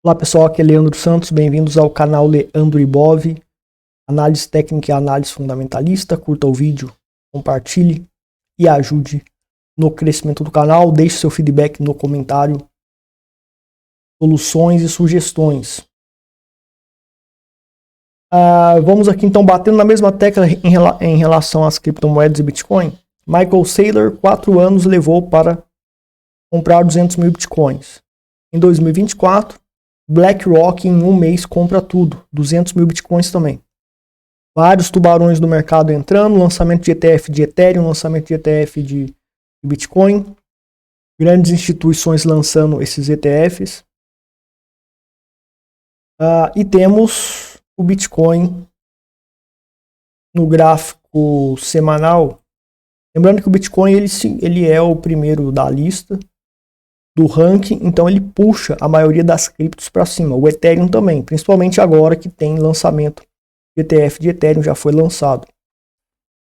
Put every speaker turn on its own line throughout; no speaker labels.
Olá pessoal, aqui é Leandro Santos, bem-vindos ao canal Leandro Ibov, análise técnica e análise fundamentalista. Curta o vídeo, compartilhe e ajude no crescimento do canal. Deixe seu feedback no comentário, soluções e sugestões. Vamos aqui então batendo na mesma tecla em relação às criptomoedas e Bitcoin. Michael Saylor, 4 anos levou para comprar 200 mil Bitcoins. Em 2024, BlackRock em um mês compra tudo, 200 mil Bitcoins também. Vários tubarões do mercado entrando, lançamento de ETF de Ethereum, lançamento de ETF de Bitcoin, grandes instituições lançando esses ETFs. E temos o Bitcoin no gráfico semanal. Lembrando que o Bitcoin ele é o primeiro da lista do ranking, então ele puxa a maioria das criptos para cima. O Ethereum também, principalmente agora que tem lançamento de ETF de Ethereum, já foi lançado.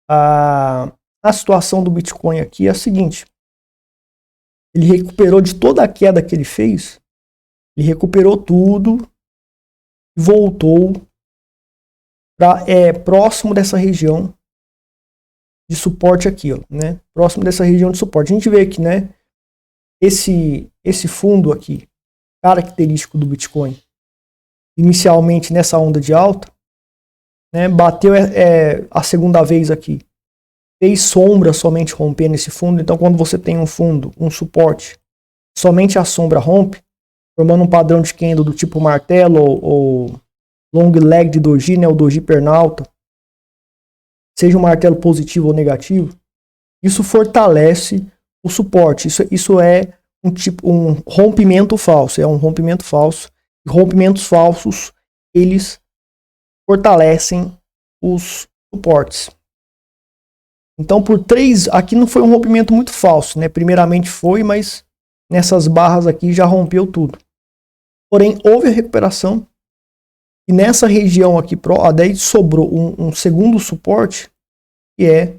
A situação do Bitcoin aqui é a seguinte: ele recuperou de toda a queda que ele fez, ele recuperou tudo e voltou para próximo dessa região de suporte aqui, ó, né? Próximo dessa região de suporte. A gente vê aqui, né? Esse fundo aqui, característico do Bitcoin, inicialmente nessa onda de alta, né, bateu a segunda vez aqui, fez sombra somente rompendo esse fundo. Então quando você tem um fundo, um suporte, somente a sombra rompe, formando um padrão de candle do tipo martelo ou long leg de doji, né, o doji pernalta, seja um martelo positivo ou negativo, isso fortalece o suporte. Isso é um rompimento falso, é um rompimento falso. E rompimentos falsos, eles fortalecem os suportes. Então aqui não foi um rompimento muito falso, né? Primeiramente foi, mas nessas barras aqui já rompeu tudo. Porém, houve a recuperação e nessa região aqui, daí sobrou um segundo suporte, que é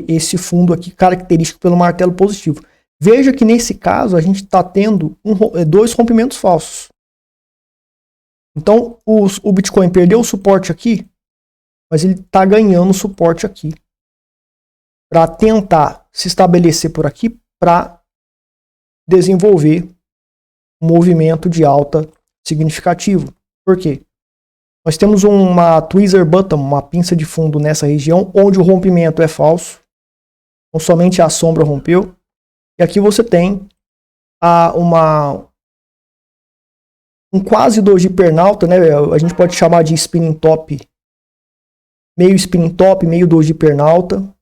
esse fundo aqui característico pelo martelo positivo. Veja que nesse caso a gente está tendo dois rompimentos falsos. Então o Bitcoin perdeu o suporte aqui, mas ele está ganhando suporte aqui para tentar se estabelecer por aqui para desenvolver um movimento de alta significativo. Por quê? Nós temos uma tweezer bottom, uma pinça de fundo nessa região, onde o rompimento é falso. Então somente a sombra rompeu. E aqui você tem um quase doji pernalta, né? A gente pode chamar de spinning top, meio doji pernalta.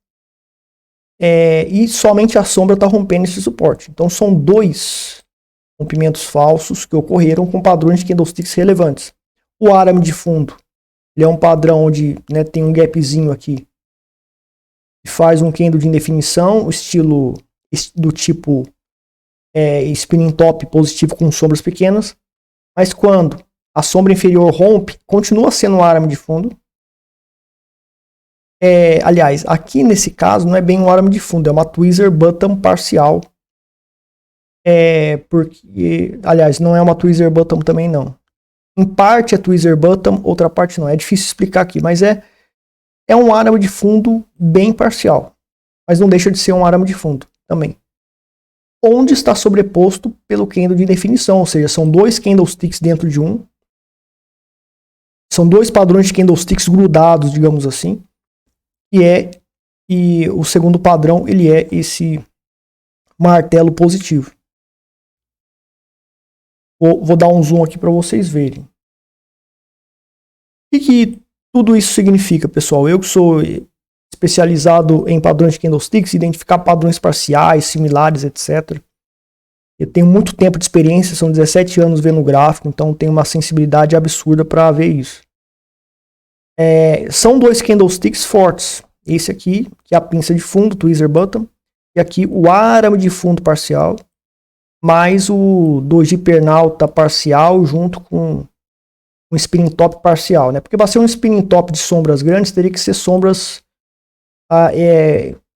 E somente a sombra está rompendo esse suporte. Então são dois rompimentos falsos que ocorreram com padrões de candlesticks relevantes. O arame de fundo, ele é um padrão onde, né, tem um gapzinho aqui e faz um candle de indefinição, estilo do tipo spinning top positivo com sombras pequenas, mas quando a sombra inferior rompe, continua sendo um arame de fundo. Aliás, aqui nesse caso não é bem um arame de fundo, é uma tweezer bottom parcial. Porque, aliás, não é uma tweezer bottom também não. Em parte é tweezer bottom, outra parte não. É difícil explicar aqui, mas é um arame de fundo bem parcial. Mas não deixa de ser um arame de fundo também. Onde está sobreposto pelo candle de definição, ou seja, são dois candlesticks dentro de um. São dois padrões de candlesticks grudados, digamos assim. E o segundo padrão, ele é esse martelo positivo. Vou dar um zoom aqui para vocês verem. O que tudo isso significa, pessoal? Eu que sou especializado em padrões de candlesticks, identificar padrões parciais, similares, etc. Eu tenho muito tempo de experiência, são 17 anos vendo gráfico, então tenho uma sensibilidade absurda para ver isso. São dois candlesticks fortes. Esse aqui, que é a pinça de fundo, tweezer bottom, e aqui o arame de fundo parcial, mais o doji pernalta parcial junto com um spinning top parcial, né? Porque para ser um spinning top de sombras grandes, teria que ser sombras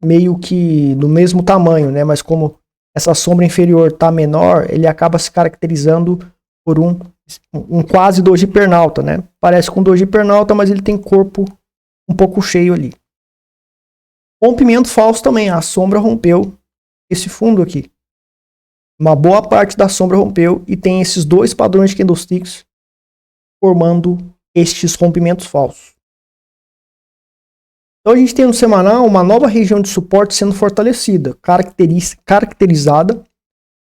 meio que do mesmo tamanho, né? Mas como essa sombra inferior está menor, ele acaba se caracterizando por um quase doji pernalta, né? Parece com doji pernalta, mas ele tem corpo um pouco cheio ali. Rompimento falso também, a sombra rompeu esse fundo aqui. Uma boa parte da sombra rompeu e tem esses dois padrões de candlesticks formando estes rompimentos falsos. Então a gente tem no semanal uma nova região de suporte sendo fortalecida, caracterizada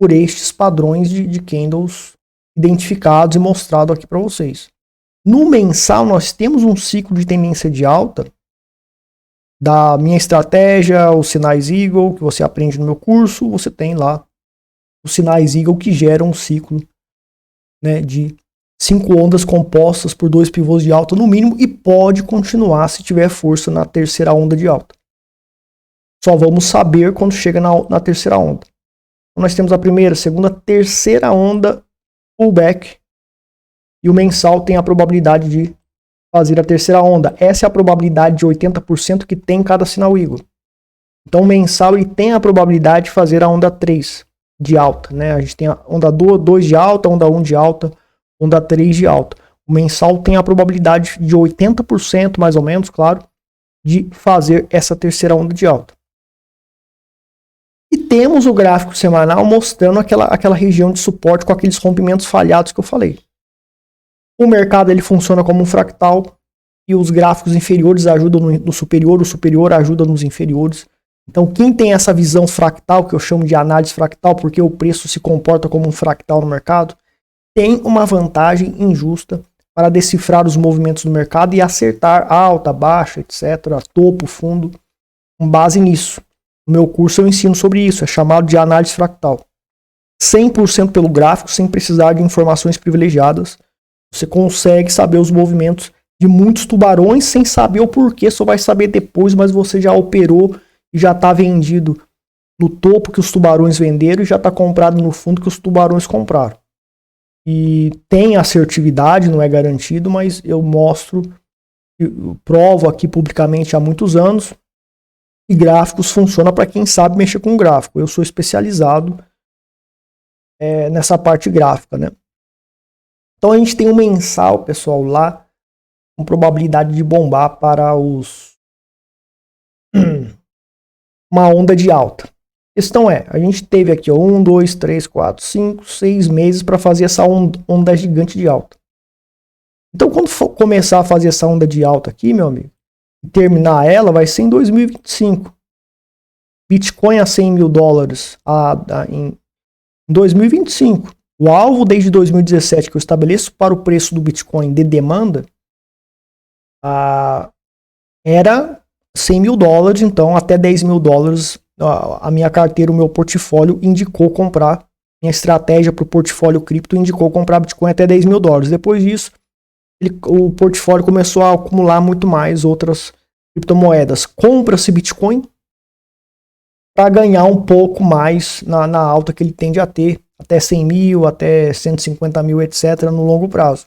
por estes padrões de candles identificados e mostrados aqui para vocês. No mensal nós temos um ciclo de tendência de alta da minha estratégia, os sinais Eagle, que você aprende no meu curso, você tem lá os sinais Eagle que geram um ciclo, né, de 5 ondas compostas por 2 pivôs de alta no mínimo e pode continuar se tiver força na terceira onda de alta. Só vamos saber quando chega na terceira onda. Então nós temos a primeira, segunda, terceira onda pullback e o mensal tem a probabilidade de fazer a terceira onda. Essa é a probabilidade de 80% que tem cada sinal Eagle. Então o mensal ele tem a probabilidade de fazer a onda 3 de alta, né? A gente tem a onda 2 de alta, onda 1 de alta, onda 3 de alta. O mensal tem a probabilidade de 80%, mais ou menos, claro, de fazer essa terceira onda de alta. E temos o gráfico semanal mostrando aquela região de suporte com aqueles rompimentos falhados que eu falei. O mercado ele funciona como um fractal e os gráficos inferiores ajudam no superior, o superior ajuda nos inferiores. Então quem tem essa visão fractal, que eu chamo de análise fractal, porque o preço se comporta como um fractal no mercado, tem uma vantagem injusta para decifrar os movimentos do mercado e acertar alta, baixa, etc., topo, fundo, com base nisso. No meu curso eu ensino sobre isso, é chamado de análise fractal. 100% pelo gráfico, sem precisar de informações privilegiadas. Você consegue saber os movimentos de muitos tubarões sem saber o porquê, só vai saber depois, mas você já operou e já está vendido no topo que os tubarões venderam e já está comprado no fundo que os tubarões compraram. E tem assertividade, não é garantido, mas eu mostro, eu provo aqui publicamente há muitos anos que gráficos funcionam para quem sabe mexer com gráfico. Eu sou especializado nessa parte gráfica, né? Então a gente tem um mensal, pessoal, lá com probabilidade de bombar para uma onda de alta. A questão é, a gente teve aqui 1, 2, 3, 4, 5, 6 meses para fazer essa onda gigante de alta. Então quando for começar a fazer essa onda de alta aqui, meu amigo, e terminar ela, vai ser em 2025. Bitcoin a 100 mil dólares em 2025. O alvo desde 2017 que eu estabeleço para o preço do Bitcoin de demanda era 100 mil dólares, então até 10 mil dólares a minha carteira, o meu portfólio indicou comprar, minha estratégia para o portfólio cripto indicou comprar Bitcoin até 10 mil dólares. Depois disso, o portfólio começou a acumular muito mais outras criptomoedas. Compra-se Bitcoin para ganhar um pouco mais na alta que ele tende a ter, até 100 mil, até 150 mil, etc., no longo prazo.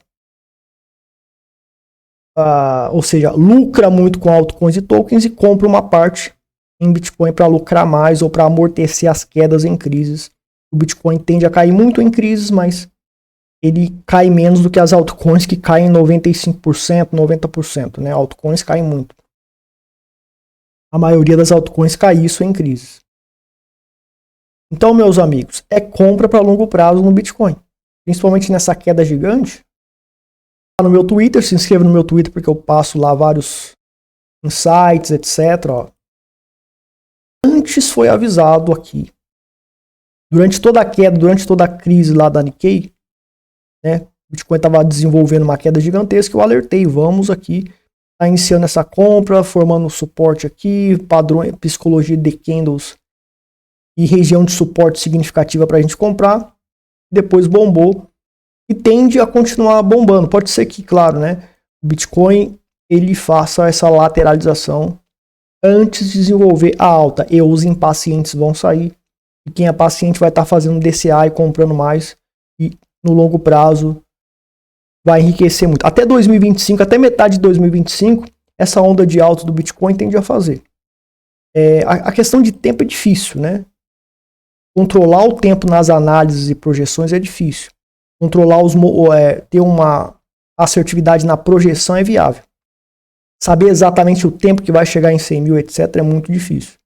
Ou seja, lucra muito com altcoins e tokens e compra uma parte em Bitcoin para lucrar mais ou para amortecer as quedas em crises. O Bitcoin tende a cair muito em crises, mas ele cai menos do que as altcoins que caem 95%, 90%, né? Altcoins caem muito. A maioria das altcoins cai isso em crises. Então, meus amigos, é compra para longo prazo no Bitcoin. Principalmente nessa queda gigante. No meu Twitter, se inscreva no meu Twitter porque eu passo lá vários insights, etc. Ó. Antes foi avisado aqui. Durante toda a queda, durante toda a crise lá da Nikkei, né, o Bitcoin estava desenvolvendo uma queda gigantesca, eu alertei, vamos aqui, tá iniciando essa compra, formando suporte aqui, padrão, psicologia de candles e região de suporte significativa para a gente comprar. Depois bombou e tende a continuar bombando. Pode ser que, claro, né, o Bitcoin ele faça essa lateralização antes de desenvolver a alta. E os impacientes vão sair. E quem é paciente vai estar fazendo DCA e comprando mais. E no longo prazo vai enriquecer muito. Até 2025, até metade de 2025, essa onda de alta do Bitcoin tende a fazer. A questão de tempo é difícil, né? controlar o tempo nas análises e projeções é difícil. Controlar ter uma assertividade na projeção é viável. Saber exatamente o tempo que vai chegar em 100 mil, etc., é muito difícil.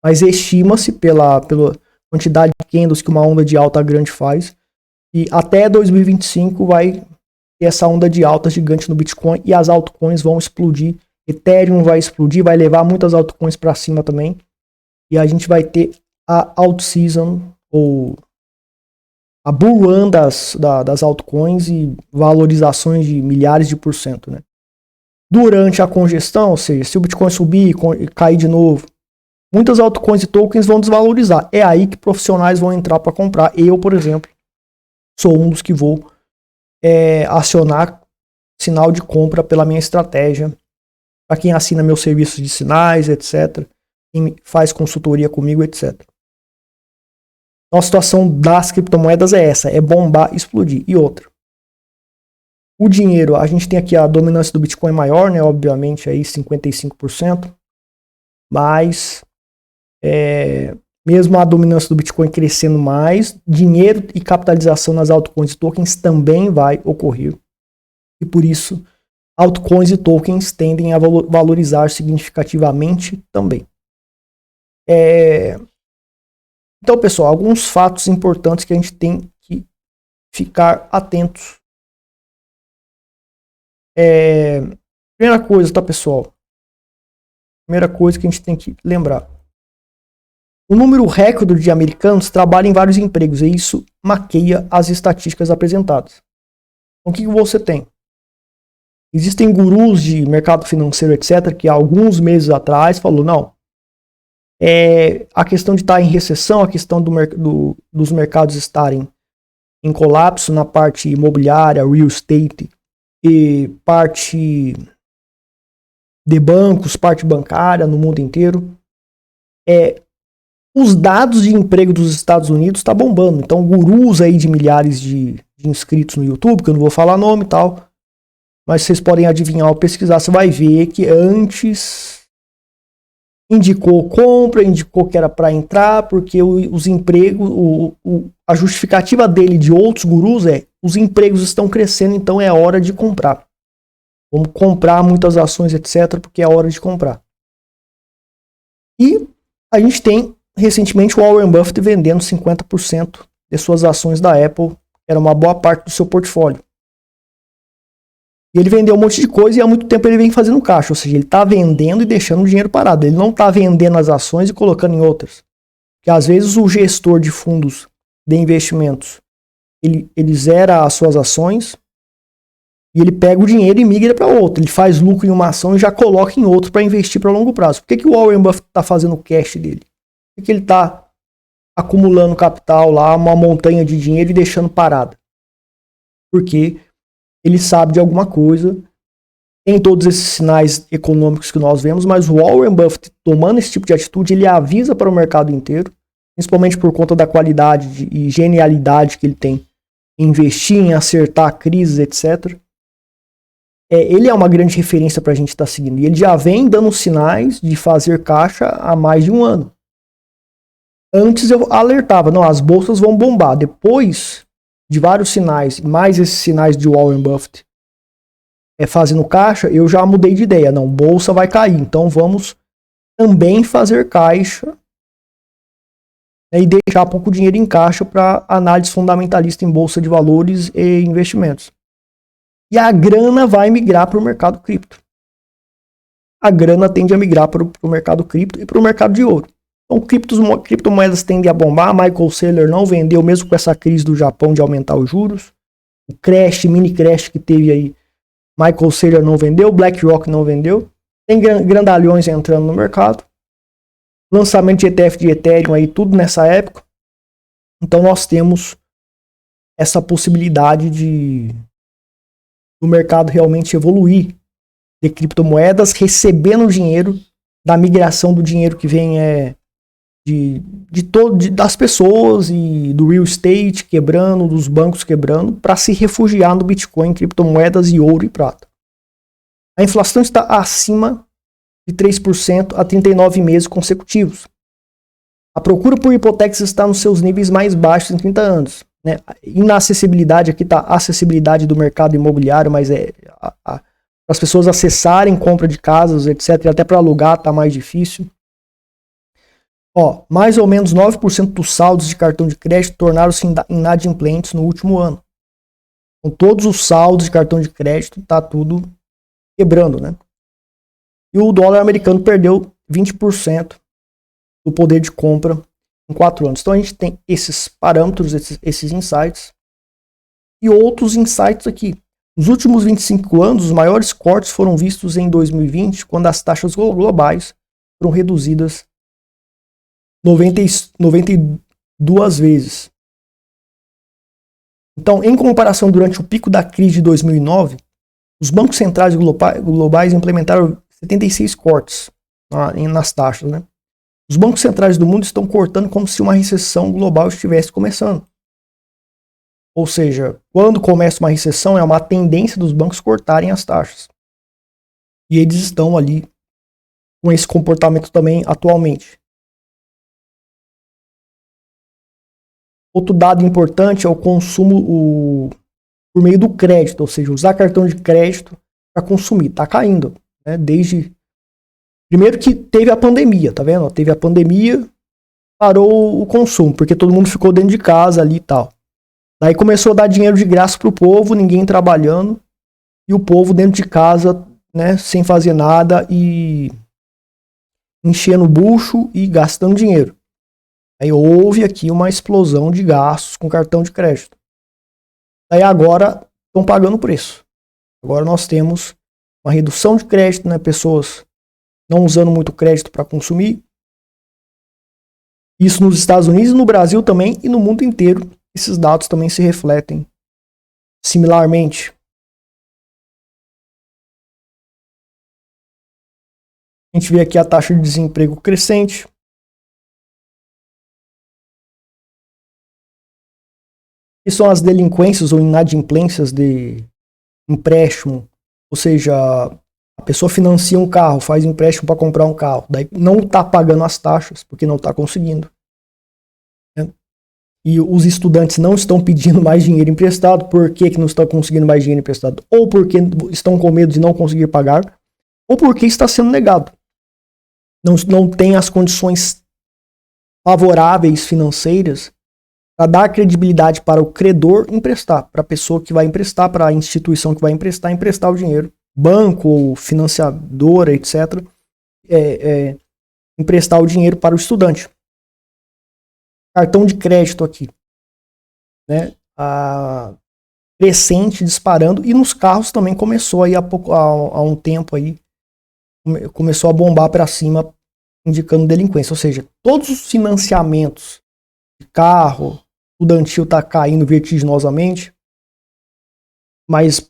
Mas estima-se pela quantidade de candles que uma onda de alta grande faz, e até 2025 vai ter essa onda de alta gigante no Bitcoin e as altcoins vão explodir. Ethereum vai explodir, vai levar muitas altcoins para cima também. E a gente vai ter a alt season, ou a bull run das altcoins e valorizações de milhares de %, né? Durante a congestão, ou seja, se o Bitcoin subir e cair de novo, muitas altcoins e tokens vão desvalorizar. É aí que profissionais vão entrar para comprar. Eu, por exemplo, sou um dos que vou acionar sinal de compra pela minha estratégia. Para quem assina meus serviços de sinais, etc. Quem faz consultoria comigo, etc. Então a situação das criptomoedas é essa. É bombar, explodir. E outra. O dinheiro, a gente tem aqui a dominância do Bitcoin maior, né? Obviamente aí 55%. Mas mesmo a dominância do Bitcoin crescendo mais, dinheiro e capitalização nas altcoins e tokens também vai ocorrer. E por isso, altcoins e tokens tendem a valorizar significativamente também. Então, pessoal, alguns fatos importantes que a gente tem que ficar atentos. Primeira coisa, tá, pessoal? Primeira coisa que a gente tem que lembrar. O número recorde de americanos trabalha em vários empregos e isso maqueia as estatísticas apresentadas. Então, o que você tem? Existem gurus de mercado financeiro, etc., que há alguns meses atrás falou, não, a questão de estar em recessão, a questão dos mercados estarem em colapso na parte imobiliária, real estate, e parte de bancos, parte bancária no mundo inteiro, os dados de emprego dos Estados Unidos tá bombando. Então, gurus aí de milhares de inscritos no YouTube, que eu não vou falar nome e tal, mas vocês podem adivinhar ou pesquisar, você vai ver que antes indicou compra, indicou que era para entrar, porque os empregos, a justificativa dele de outros gurus os empregos estão crescendo, então é hora de comprar. Vamos comprar muitas ações, etc., porque é hora de comprar. E a gente tem recentemente o Warren Buffett vendendo 50% de suas ações da Apple, que era uma boa parte do seu portfólio. E ele vendeu um monte de coisa e há muito tempo ele vem fazendo caixa, ou seja, ele está vendendo e deixando o dinheiro parado. Ele não está vendendo as ações e colocando em outras. Porque às vezes o gestor de fundos de investimentos, ele zera as suas ações e ele pega o dinheiro e migra para outra. Ele faz lucro em uma ação e já coloca em outra para investir para longo prazo. Por que o Warren Buffett está fazendo o cash dele? Por que ele está acumulando capital lá, uma montanha de dinheiro e deixando parada? Porque ele sabe de alguma coisa, tem todos esses sinais econômicos que nós vemos, mas o Warren Buffett, tomando esse tipo de atitude, ele avisa para o mercado inteiro, principalmente por conta da qualidade e genialidade que ele tem em investir, em acertar crises, etc. Ele é uma grande referência para a gente estar seguindo, e ele já vem dando sinais de fazer caixa há mais de um ano. Antes eu alertava, não, as bolsas vão bombar, depois de vários sinais, mais esses sinais de Warren Buffett fazendo caixa, eu já mudei de ideia. Não, bolsa vai cair, então vamos também fazer caixa, né, e deixar pouco dinheiro em caixa para análise fundamentalista em bolsa de valores e investimentos. E a grana vai migrar para o mercado cripto. A grana tende a migrar para o mercado cripto e para o mercado de ouro. Então, criptomoedas tendem a bombar. Michael Saylor não vendeu, mesmo com essa crise do Japão de aumentar os juros. O crash, mini crash que teve aí, Michael Saylor não vendeu, BlackRock não vendeu. Tem grandalhões entrando no mercado. Lançamento de ETF de Ethereum aí, tudo nessa época. Então, nós temos essa possibilidade do mercado realmente evoluir, de criptomoedas recebendo dinheiro, da migração do dinheiro que vem das pessoas e do real estate quebrando, dos bancos quebrando, para se refugiar no Bitcoin, criptomoedas e ouro e prata. A inflação está acima de 3% há 39 meses consecutivos. A procura por hipotecas está nos seus níveis mais baixos em 30 anos. Né? Inacessibilidade, aqui está a acessibilidade do mercado imobiliário, mas para as pessoas acessarem compra de casas, etc., e até para alugar está mais difícil. Ó, mais ou menos 9% dos saldos de cartão de crédito tornaram-se inadimplentes no último ano. Com todos os saldos de cartão de crédito, tá tudo quebrando, né? E o dólar americano perdeu 20% do poder de compra em 4 anos. Então a gente tem esses parâmetros, esses insights e outros insights aqui. Nos últimos 25 anos, os maiores cortes foram vistos em 2020, quando as taxas globais foram reduzidas 92 vezes. Então, em comparação, durante o pico da crise de 2009, os bancos centrais globais implementaram 76 cortes nas taxas, né? Os bancos centrais do mundo estão cortando como se uma recessão global estivesse começando. Ou seja, quando começa uma recessão, é uma tendência dos bancos cortarem as taxas. E eles estão ali com esse comportamento também atualmente. Outro dado importante é o consumo por meio do crédito, ou seja, usar cartão de crédito para consumir. Está caindo, né? Desde... Primeiro que teve a pandemia, tá vendo? Teve a pandemia, parou o consumo, porque todo mundo ficou dentro de casa ali e tal. Daí começou a dar dinheiro de graça pro povo, ninguém trabalhando, e o povo dentro de casa, né, sem fazer nada e enchendo o bucho e gastando dinheiro. Aí houve aqui uma explosão de gastos com cartão de crédito. Daí agora estão pagando o preço. Agora nós temos uma redução de crédito, né, pessoas não usando muito crédito para consumir. Isso nos Estados Unidos, no Brasil também e no mundo inteiro. Esses dados também se refletem similarmente. A gente vê aqui a taxa de desemprego crescente. Que são as delinquências ou inadimplências de empréstimo. Ou seja, a pessoa financia um carro, faz empréstimo para comprar um carro. Daí não está pagando as taxas, porque não está conseguindo. Né? E os estudantes não estão pedindo mais dinheiro emprestado. Por que não estão conseguindo mais dinheiro emprestado? Ou porque estão com medo de não conseguir pagar, ou porque está sendo negado. Não tem as condições favoráveis financeiras para dar credibilidade para o credor emprestar, para a pessoa que vai emprestar, para a instituição que vai emprestar o dinheiro, banco ou financiadora, etc., emprestar o dinheiro para o estudante. Cartão de crédito aqui, né? Crescente, disparando, e nos carros também começou aí há um tempo aí, começou a bombar para cima, indicando delinquência. Ou seja, todos os financiamentos de carro, estudantil está caindo vertiginosamente, mas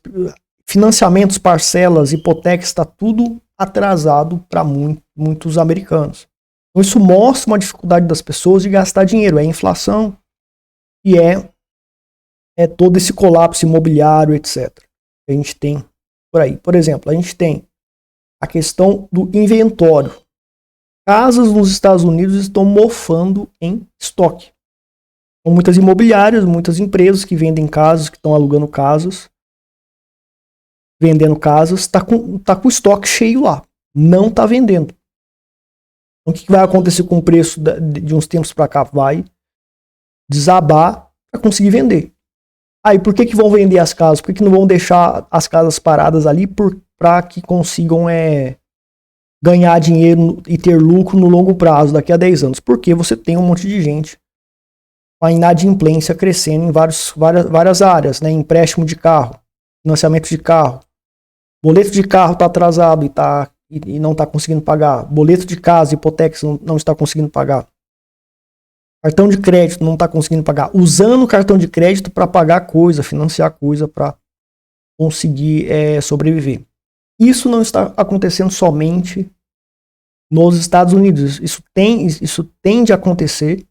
financiamentos, parcelas, hipotecas, está tudo atrasado para muitos americanos. Então isso mostra uma dificuldade das pessoas de gastar dinheiro. É a inflação e é todo esse colapso imobiliário, etc. Que a gente tem por aí. Por exemplo, a gente tem a questão do inventório. Casas nos Estados Unidos estão mofando em estoque. São muitas imobiliárias, muitas empresas que vendem casas, que estão alugando casas, vendendo casas, tá com o estoque cheio lá. Não está vendendo. Então, o que vai acontecer com o preço de uns tempos para cá? Vai desabar para conseguir vender. Aí, por que vão vender as casas? Por que não vão deixar as casas paradas ali para que consigam ganhar dinheiro e ter lucro no longo prazo, daqui a 10 anos? Porque você tem um monte de gente com a inadimplência crescendo em várias áreas, né? Empréstimo de carro, financiamento de carro, boleto de carro está atrasado e não está conseguindo pagar, boleto de casa, hipotecas não está conseguindo pagar, cartão de crédito não está conseguindo pagar, usando o cartão de crédito para pagar coisa, financiar coisa para conseguir sobreviver. Isso não está acontecendo somente nos Estados Unidos. Isso tende a acontecer,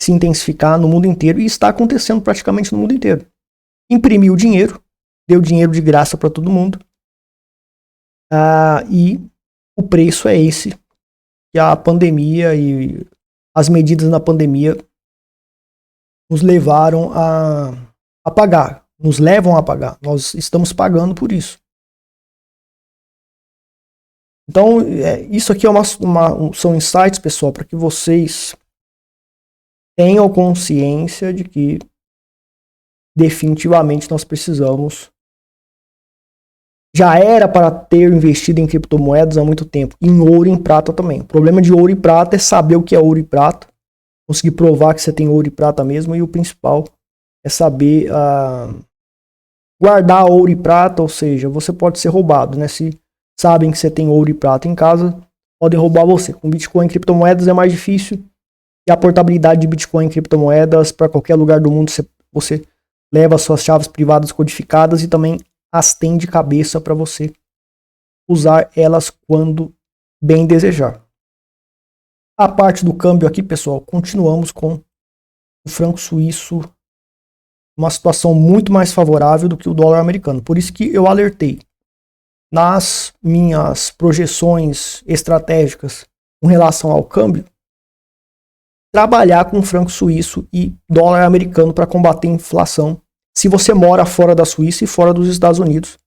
se intensificar no mundo inteiro, e está acontecendo praticamente no mundo inteiro. Imprimiu dinheiro, deu dinheiro de graça para todo mundo, e o preço é esse que a pandemia e as medidas na pandemia nos levaram a pagar, nos levam a pagar. Nós estamos pagando por isso. Então, isso aqui são insights, pessoal, para que vocês tenham consciência de que definitivamente nós precisamos. Já era para ter investido em criptomoedas há muito tempo, em ouro e em prata também. O problema de ouro e prata é saber o que é ouro e prata, conseguir provar que você tem ouro e prata mesmo, e o principal é saber guardar ouro e prata, ou seja, você pode ser roubado, né? Se sabem que você tem ouro e prata em casa, podem roubar você. Com Bitcoin e criptomoedas é mais difícil, e a portabilidade de Bitcoin e criptomoedas para qualquer lugar do mundo, você leva suas chaves privadas codificadas e também as tem de cabeça para você usar elas quando bem desejar. A parte do câmbio aqui, pessoal, continuamos com o franco suíço, uma situação muito mais favorável do que o dólar americano. Por isso que eu alertei nas minhas projeções estratégicas com relação ao câmbio, trabalhar com franco suíço e dólar americano para combater a inflação. Se você mora fora da Suíça e fora dos Estados Unidos,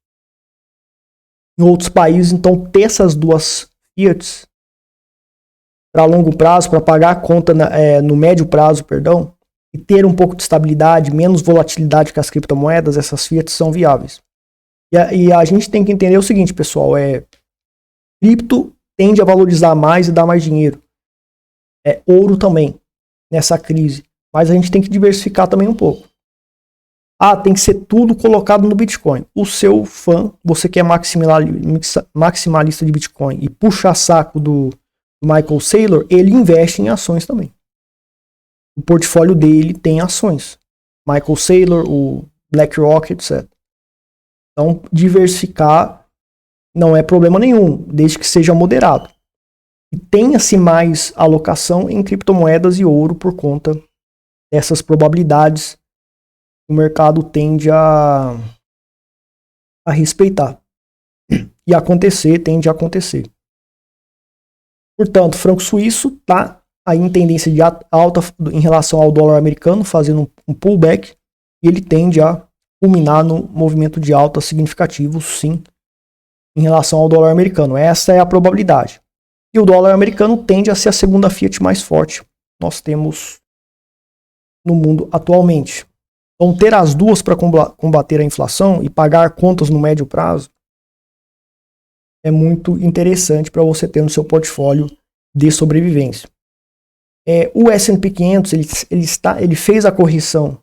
em outros países, então ter essas duas fiats para longo prazo, para pagar a conta no médio prazo, perdão, e ter um pouco de estabilidade, menos volatilidade que as criptomoedas, essas fiats são viáveis. E a gente tem que entender o seguinte, pessoal, cripto tende a valorizar mais e dar mais dinheiro. Ouro também, nessa crise. Mas a gente tem que diversificar também um pouco. Tem que ser tudo colocado no Bitcoin. O seu fã, você que é maximalista de Bitcoin e puxa saco do Michael Saylor, ele investe em ações também. O portfólio dele tem ações. Michael Saylor, o BlackRock, etc. Então, diversificar não é problema nenhum, desde que seja moderado. E tenha-se mais alocação em criptomoedas e ouro por conta dessas probabilidades que o mercado tende a respeitar. E tende a acontecer. Portanto, franco suíço está aí em tendência de alta em relação ao dólar americano, fazendo um pullback, e ele tende a culminar no movimento de alta significativo, sim, em relação ao dólar americano. Essa é a probabilidade. E o dólar americano tende a ser a segunda fiat mais forte que nós temos no mundo atualmente. Então, ter as duas para combater a inflação e pagar contas no médio prazo é muito interessante para você ter no seu portfólio de sobrevivência. O S&P 500 ele fez a correção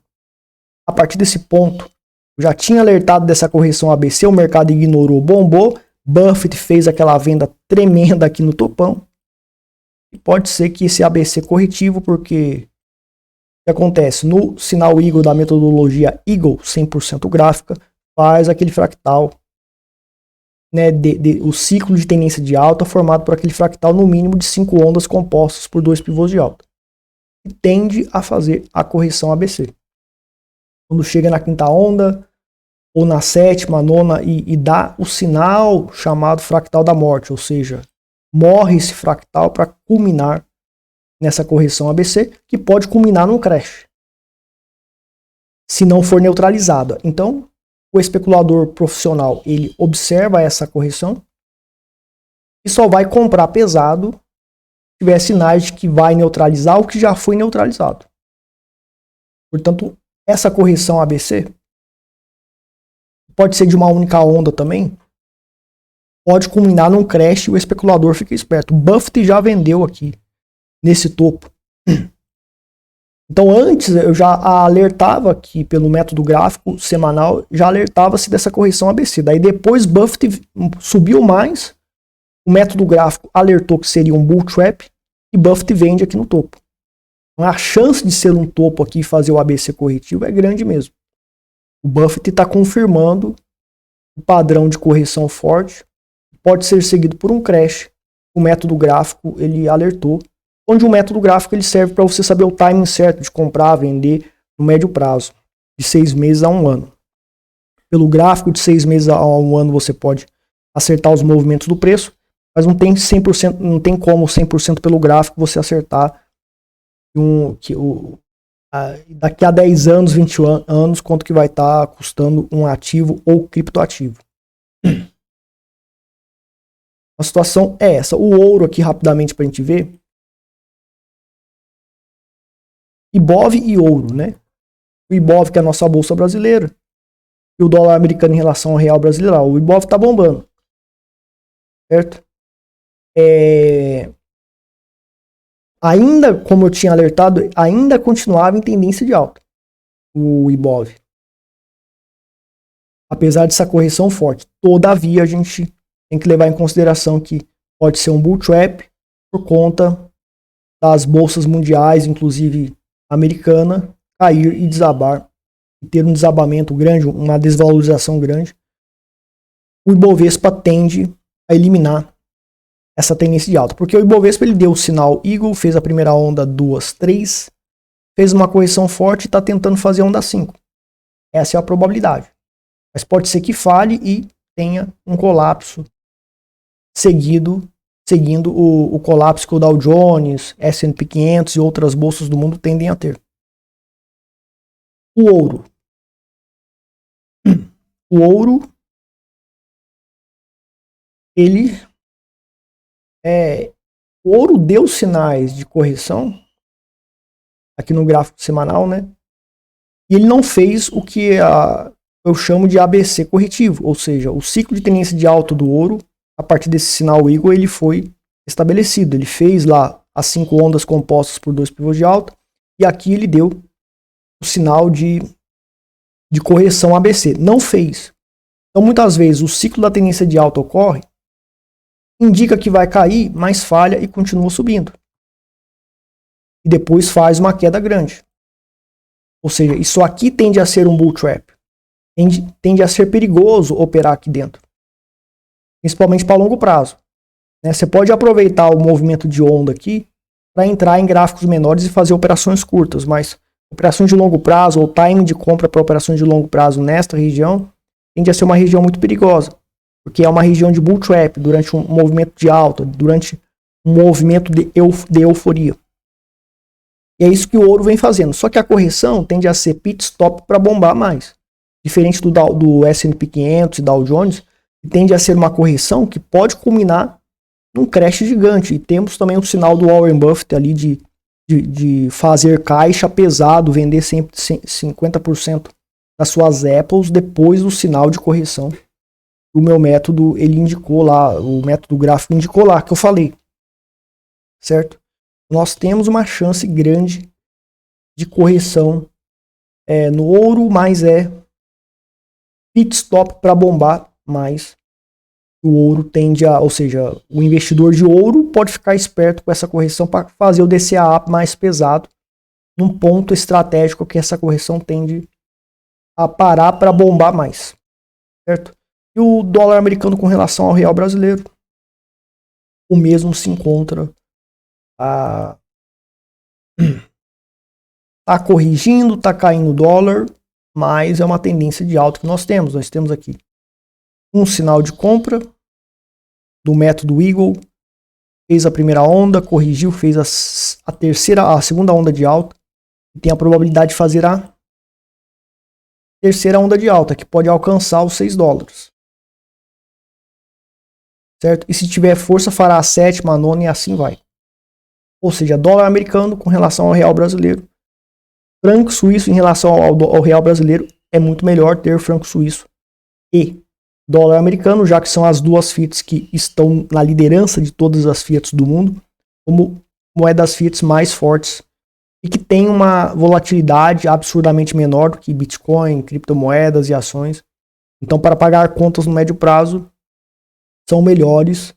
a partir desse ponto. Eu já tinha alertado dessa correção ABC, o mercado ignorou, bombou. Buffett fez aquela venda tremenda aqui no topão. E pode ser que esse ABC corretivo, porque o que acontece? No sinal Eagle da metodologia Eagle 100% gráfica, faz aquele fractal, né, o ciclo de tendência de alta formado por aquele fractal no mínimo de 5 ondas compostas por 2 pivôs de alta. E tende a fazer a correção ABC. Quando chega na quinta onda, ou na sétima, nona, e dá o sinal chamado fractal da morte, ou seja, morre esse fractal para culminar nessa correção ABC, que pode culminar num crash, se não for neutralizada. Então, o especulador profissional, ele observa essa correção e só vai comprar pesado se tiver sinais de que vai neutralizar o que já foi neutralizado. Portanto, essa correção ABC pode ser de uma única onda também, pode culminar num crash e o especulador fica esperto. O Buffett já vendeu aqui, nesse topo. Então antes eu já alertava que pelo método gráfico semanal, já alertava-se dessa correção ABC. Daí depois Buffett subiu mais, o método gráfico alertou que seria um bull trap e Buffett vende aqui no topo. A chance de ser um topo aqui e fazer o ABC corretivo é grande mesmo. O Buffett está confirmando o padrão de correção forte, pode ser seguido por um crash. O método gráfico ele alertou, onde o método gráfico ele serve para você saber o timing certo de comprar, vender no médio prazo, de 6 meses a 1 ano. Pelo gráfico de 6 meses a 1 ano você pode acertar os movimentos do preço, mas não tem 100%, não tem como 100% pelo gráfico você acertar daqui a 10 anos, 20 anos, quanto que vai estar custando um ativo ou criptoativo. A situação é essa. O ouro aqui, rapidamente, para a gente ver. Ibov e ouro, né? O Ibov, que é a nossa bolsa brasileira, e o dólar americano em relação ao real brasileiro. O Ibov está bombando. Certo? Ainda, como eu tinha alertado, ainda continuava em tendência de alta. O Ibov. Apesar dessa correção forte. Todavia, a gente tem que levar em consideração que pode ser um bull trap por conta das bolsas mundiais, inclusive americana, cair e desabar, e ter um desabamento grande, uma desvalorização grande. O Ibovespa tende a eliminar essa tendência de alta, porque o Ibovespa ele deu o sinal Eagle, fez a primeira onda 2, 3, fez uma correção forte e está tentando fazer a onda 5. Essa é a probabilidade. Mas pode ser que falhe e tenha um colapso seguindo o colapso que o Dow Jones, S&P 500 e outras bolsas do mundo tendem a ter. O ouro. O ouro, o ouro deu sinais de correção aqui no gráfico semanal, né? E ele não fez o que eu chamo de ABC corretivo, ou seja, o ciclo de tendência de alta do ouro, a partir desse sinal Eagle, ele foi estabelecido. Ele fez lá as 5 ondas compostas por 2 pivôs de alta, e aqui ele deu o sinal de correção ABC. Não fez. Então, muitas vezes, o ciclo da tendência de alta ocorre, indica que vai cair, mas falha e continua subindo. E depois faz uma queda grande. Ou seja, isso aqui tende a ser um bull trap. Tende a ser perigoso operar aqui dentro. Principalmente para longo prazo. Você pode aproveitar o movimento de onda aqui para entrar em gráficos menores e fazer operações curtas, mas operações de longo prazo ou time de compra para operações de longo prazo nesta região tende a ser uma região muito perigosa, porque é uma região de bull trap durante um movimento de alta, durante um movimento de euforia. E é isso que o ouro vem fazendo. Só que a correção tende a ser pit stop para bombar mais. Diferente do S&P 500 e Dow Jones, que tende a ser uma correção que pode culminar num crash gigante. E temos também o sinal do Warren Buffett ali de fazer caixa pesado, vender sempre 50% das suas Apples depois do sinal de correção. O meu método, ele indicou lá, o método gráfico indicou lá, que eu falei. Certo? Nós temos uma chance grande de correção no ouro, mas pit stop para bombar mais. O ouro tende a, ou seja, o investidor de ouro pode ficar esperto com essa correção para fazer o DCA mais pesado num ponto estratégico que essa correção tende a parar para bombar mais, certo? E o dólar americano com relação ao real brasileiro, o mesmo se encontra tá corrigindo, tá caindo o dólar, mas é uma tendência de alta que nós temos. Nós temos aqui um sinal de compra do método Eagle, fez a primeira onda, corrigiu, fez a segunda onda de alta, e tem a probabilidade de fazer a terceira onda de alta, que pode alcançar os 6 dólares. Certo? E se tiver força, fará a sétima, a nona e assim vai. Ou seja, dólar americano com relação ao real brasileiro. Franco suíço em relação ao real brasileiro, é muito melhor ter franco suíço e dólar americano, já que são as duas fiats que estão na liderança de todas as fiats do mundo, como moedas fiats mais fortes e que tem uma volatilidade absurdamente menor do que Bitcoin, criptomoedas e ações. Então, para pagar contas no médio prazo, são melhores,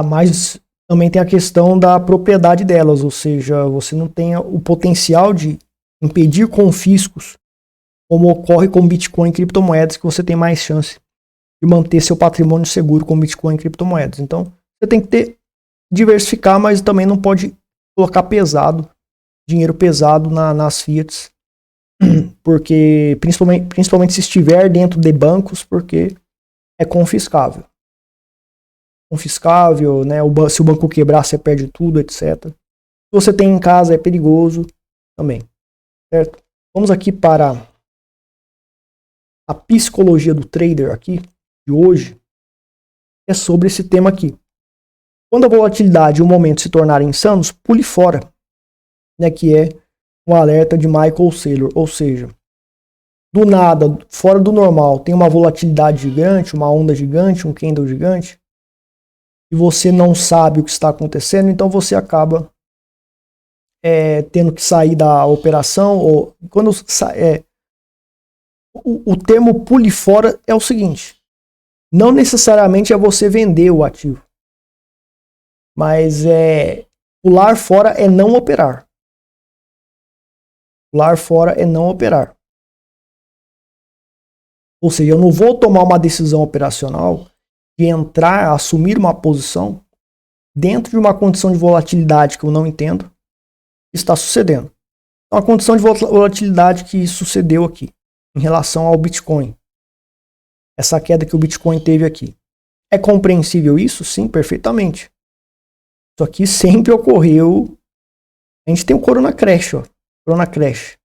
mas também tem a questão da propriedade delas, ou seja, você não tem o potencial de impedir confiscos, como ocorre com Bitcoin e criptomoedas, que você tem mais chance de manter seu patrimônio seguro com Bitcoin e criptomoedas. Então, você tem que diversificar, mas também não pode colocar dinheiro pesado nas fiats, porque principalmente se estiver dentro de bancos, porque é confiscável. Confiscável, né? Se o banco quebrar, você perde tudo, etc. você tem em casa é perigoso também, certo? Vamos aqui para a psicologia do trader aqui de hoje, é sobre esse tema aqui. Quando a volatilidade e o momento se tornarem insanos, pule fora, né, que é um alerta de Michael Saylor, ou seja, do nada, fora do normal, tem uma volatilidade gigante, uma onda gigante, um candle gigante, e você não sabe o que está acontecendo, então você acaba tendo que sair da operação. Ou quando o termo pule fora é o seguinte: não necessariamente é você vender o ativo, mas pular fora é não operar. Pular fora é não operar. Ou seja, eu não vou tomar uma decisão operacional de entrar, assumir uma posição dentro de uma condição de volatilidade que eu não entendo que está sucedendo. Então, a condição de volatilidade que sucedeu aqui em relação ao Bitcoin, essa queda que o Bitcoin teve aqui, é compreensível isso? Sim, perfeitamente. Isso aqui sempre ocorreu. A gente tem o Corona Crash, ó. Corona Crash.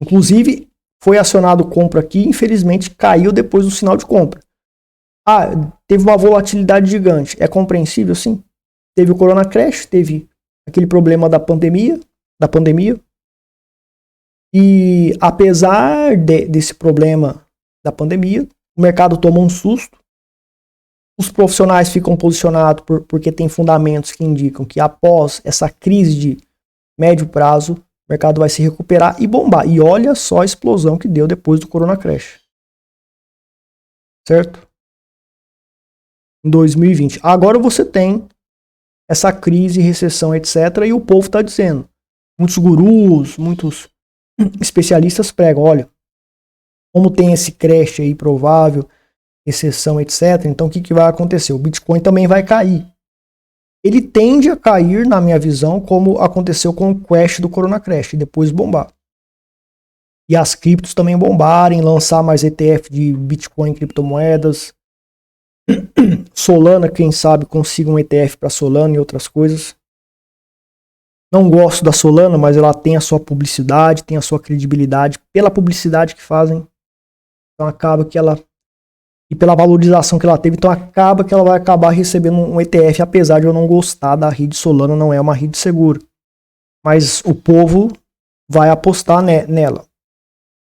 Inclusive, foi acionado compra aqui, infelizmente caiu depois do sinal de compra. Teve uma volatilidade gigante. É compreensível? Sim. Teve o Corona Crash, teve aquele problema da pandemia. E apesar desse problema da pandemia, o mercado toma um susto. Os profissionais ficam posicionados porque tem fundamentos que indicam que após essa crise de médio prazo, o mercado vai se recuperar e bombar. E olha só a explosão que deu depois do Corona Crash. Certo? Em 2020. Agora você tem essa crise, recessão, etc. E o povo está dizendo. Muitos gurus, muitos especialistas pregam, olha, como tem esse crash aí provável, recessão, etc. Então o que vai acontecer? O Bitcoin também vai cair. Ele tende a cair, na minha visão, como aconteceu com o crash do Corona Crash, e depois bombar. E as criptos também bombarem, lançar mais ETF de Bitcoin, criptomoedas. Solana, quem sabe, consiga um ETF para Solana e outras coisas. Não gosto da Solana, mas ela tem a sua publicidade, tem a sua credibilidade pela publicidade que fazem. Então acaba que ela... E pela valorização que ela teve, então acaba que ela vai acabar recebendo um ETF, apesar de eu não gostar da rede Solana, não é uma rede segura. Mas o povo vai apostar nela.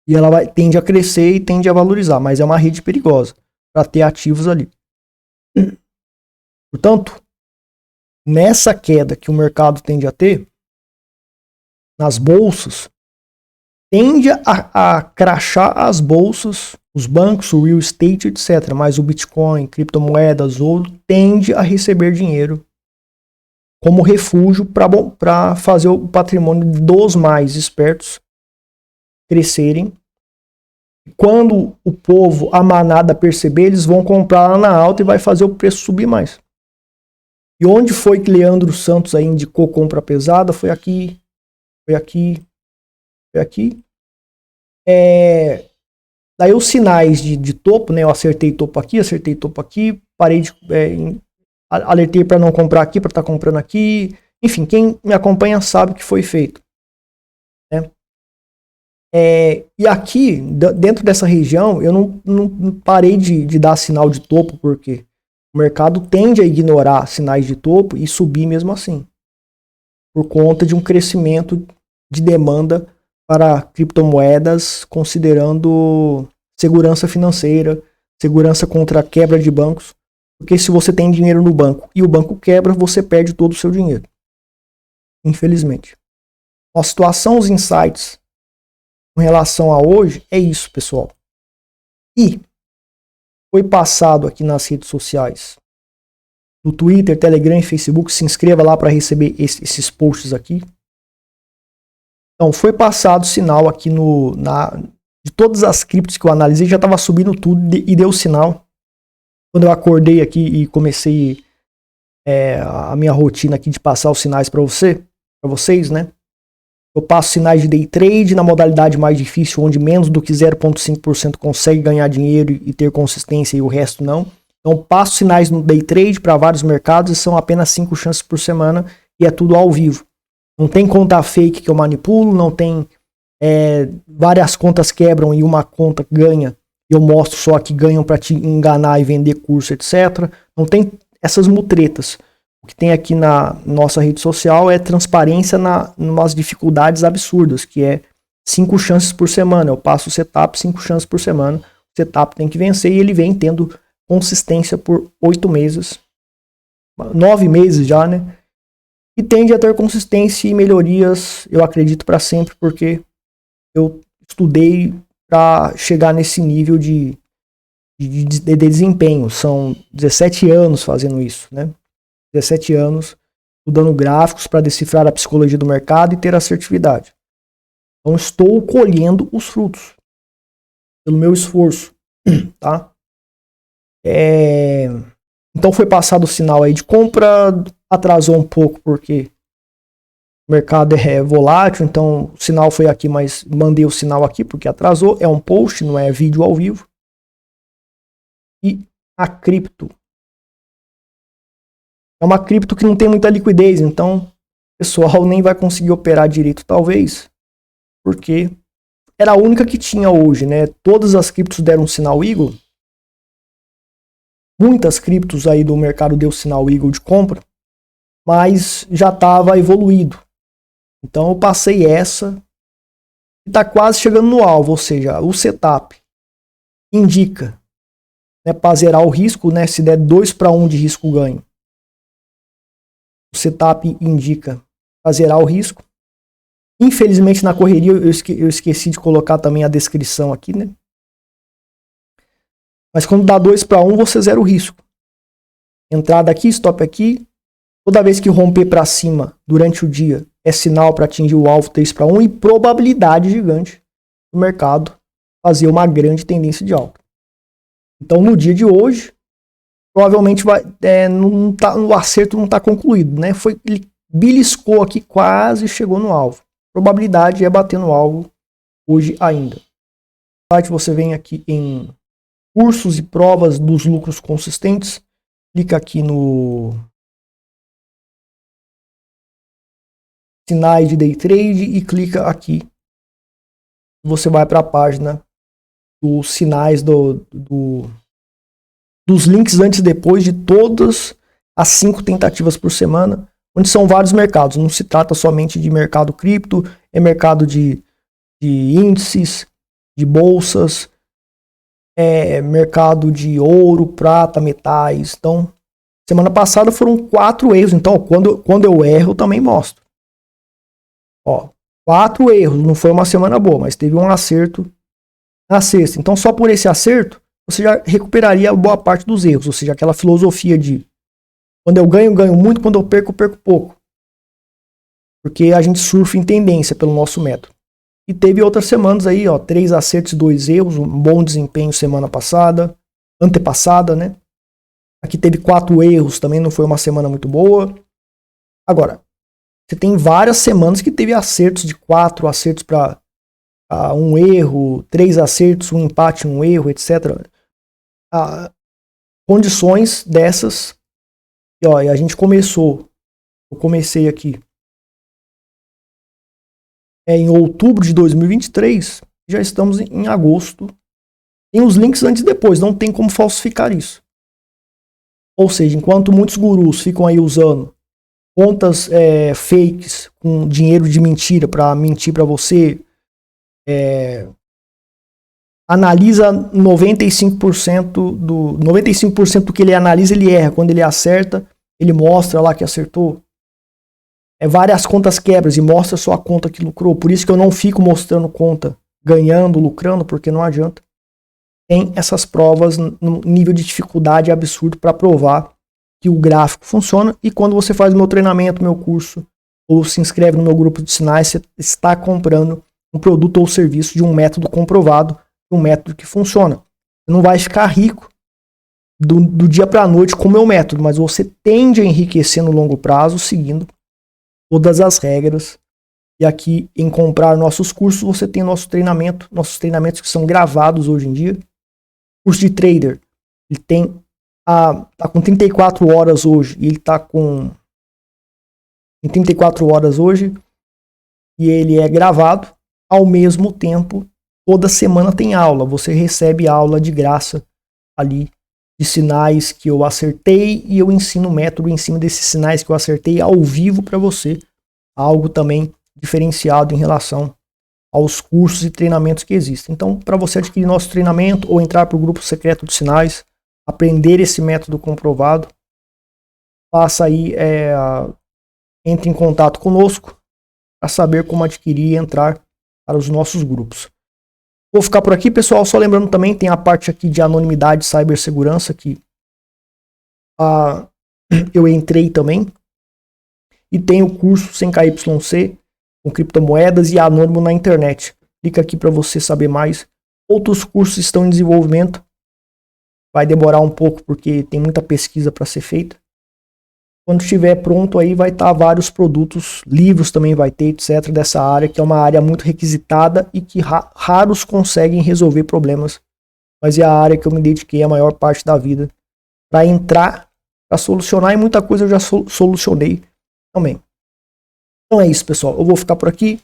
E ela tende a crescer e tende a valorizar, mas é uma rede perigosa para ter ativos ali. Portanto, nessa queda que o mercado tende a ter, nas bolsas, tende a crashar as bolsas, os bancos, o real estate, etc. Mas o Bitcoin, criptomoedas, ouro, tende a receber dinheiro como refúgio para fazer o patrimônio dos mais espertos crescerem. Quando o povo, a manada, perceber, eles vão comprar lá na alta e vai fazer o preço subir mais. E onde foi que Leandro Santos aí indicou compra pesada? Foi aqui. Daí os sinais de topo, né? Eu acertei topo aqui, parei de... alertei para não comprar aqui, para estar comprando aqui. Enfim, quem me acompanha sabe o que foi feito. Né? E aqui, dentro dessa região, eu não parei de dar sinal de topo, porque o mercado tende a ignorar sinais de topo e subir mesmo assim, por conta de um crescimento de demanda para criptomoedas, considerando segurança financeira, segurança contra a quebra de bancos, porque se você tem dinheiro no banco e o banco quebra, você perde todo o seu dinheiro. Infelizmente. A situação, os insights com relação a hoje é isso, pessoal. E foi passado aqui nas redes sociais, no Twitter, Telegram e Facebook. Se inscreva lá para receber esses posts aqui. Então, foi passado sinal aqui de todas as criptos que eu analisei, já estava subindo tudo e deu sinal. Quando eu acordei aqui e comecei a minha rotina aqui de passar os sinais para vocês, né? Eu passo sinais de day trade na modalidade mais difícil, onde menos do que 0,5% consegue ganhar dinheiro e ter consistência e o resto não. Então, passo sinais no day trade para vários mercados e são apenas 5 chances por semana e é tudo ao vivo. Não tem conta fake que eu manipulo, não tem várias contas quebram e uma conta ganha. Eu mostro só que ganham para te enganar e vender curso, etc. Não tem essas mutretas. O que tem aqui na nossa rede social é transparência nas dificuldades absurdas, que é 5 chances por semana. Eu passo o setup 5 chances por semana. O setup tem que vencer e ele vem tendo consistência por 8 meses. 9 meses já, né? E tende a ter consistência e melhorias, eu acredito, para sempre, porque eu estudei para chegar nesse nível de desempenho. São 17 anos fazendo isso, né? 17 anos estudando gráficos para decifrar a psicologia do mercado e ter assertividade. Então estou colhendo os frutos pelo meu esforço, tá? Então foi passado o sinal aí de compra, atrasou um pouco porque o mercado é volátil, então o sinal foi aqui, mas mandei o sinal aqui porque atrasou. É um post, não é vídeo ao vivo. E a cripto é uma cripto que não tem muita liquidez, então o pessoal nem vai conseguir operar direito, talvez, porque era a única que tinha hoje, né? Todas as criptos deram um sinal Eagle. Muitas criptos aí do mercado deu sinal Eagle de compra, mas já estava evoluído. Então eu passei essa e está quase chegando no alvo, ou seja, o setup indica, né, para zerar o risco, né, se der 2-1 de risco ganho. O setup indica para zerar o risco. Infelizmente na correria eu esqueci de colocar também a descrição aqui, né? Mas quando dá 2-1 você zera o risco. Entrada aqui, stop aqui. Toda vez que romper para cima durante o dia é sinal para atingir o alvo 3-1 e probabilidade gigante do mercado fazer uma grande tendência de alta. Então no dia de hoje provavelmente o acerto não está concluído, né? Ele beliscou aqui, quase chegou no alvo. Probabilidade é bater no alvo hoje ainda. No site você vem aqui em cursos e provas dos lucros consistentes, clica aqui no sinais de day trade e clica aqui. Você vai para a página dos sinais dos links antes e depois de todas as 5 tentativas por semana, onde são vários mercados. Não se trata somente de mercado cripto, é mercado de índices, de bolsas, é mercado de ouro, prata, metais. Então, semana passada foram 4 erros. Então, quando eu erro, eu também mostro. 4 erros. Não foi uma semana boa, mas teve um acerto na sexta. Então, só por esse acerto, você já recuperaria boa parte dos erros. Ou seja, aquela filosofia de quando eu ganho, ganho muito, quando eu perco pouco. Porque a gente surfa em tendência pelo nosso método. E teve outras semanas aí, 3 acertos e 2 erros, um bom desempenho semana passada, antepassada, né? Aqui teve 4 erros, também não foi uma semana muito boa. Agora, você tem várias semanas que teve acertos de 4 acertos para 1 erro, 3 acertos, 1 empate, 1 erro, etc. Condições dessas. E a gente começou. Eu comecei aqui em outubro de 2023. Já estamos em agosto. Tem os links antes e depois. Não tem como falsificar isso. Ou seja, enquanto muitos gurus ficam aí usando contas fakes com dinheiro de mentira para mentir para você, analisa 95% do que ele analisa, ele erra. Quando ele acerta, ele mostra lá que acertou. Várias contas quebras e mostra só a conta que lucrou. Por isso que eu não fico mostrando conta ganhando, lucrando, porque não adianta. Tem essas provas no nível de dificuldade absurdo para provar que o gráfico funciona. E quando você faz o meu treinamento, meu curso, ou se inscreve no meu grupo de sinais, você está comprando um produto ou serviço de um método comprovado, um método que funciona. Você não vai ficar rico do dia para a noite com o meu método, mas você tende a enriquecer no longo prazo seguindo todas as regras. E aqui em comprar nossos cursos, você tem nossos treinamentos que são gravados hoje em dia. O curso de trader, ele tem tá com 34 horas hoje, e ele tá em 34 horas hoje, e ele é gravado. Ao mesmo tempo, toda semana tem aula, você recebe aula de graça ali, de sinais que eu acertei, e eu ensino o método em cima desses sinais que eu acertei ao vivo para você, algo também diferenciado em relação aos cursos e treinamentos que existem. Então, para você adquirir nosso treinamento ou entrar para o grupo secreto de sinais, aprender esse método comprovado, faça aí, entre em contato conosco para saber como adquirir e entrar para os nossos grupos. Vou ficar por aqui, pessoal, só lembrando também, tem a parte aqui de anonimidade e cibersegurança que eu entrei também, e tem o curso sem KYC, com criptomoedas e anônimo na internet. Clica aqui para você saber mais. Outros cursos estão em desenvolvimento, vai demorar um pouco porque tem muita pesquisa para ser feita. Quando estiver pronto aí vai estar vários produtos, livros também vai ter, etc, dessa área, que é uma área muito requisitada e que raros conseguem resolver problemas. Mas é a área que eu me dediquei a maior parte da vida para entrar, para solucionar, e muita coisa eu já solucionei também. Então é isso, pessoal. Eu vou ficar por aqui.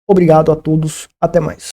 Obrigado a todos. Até mais.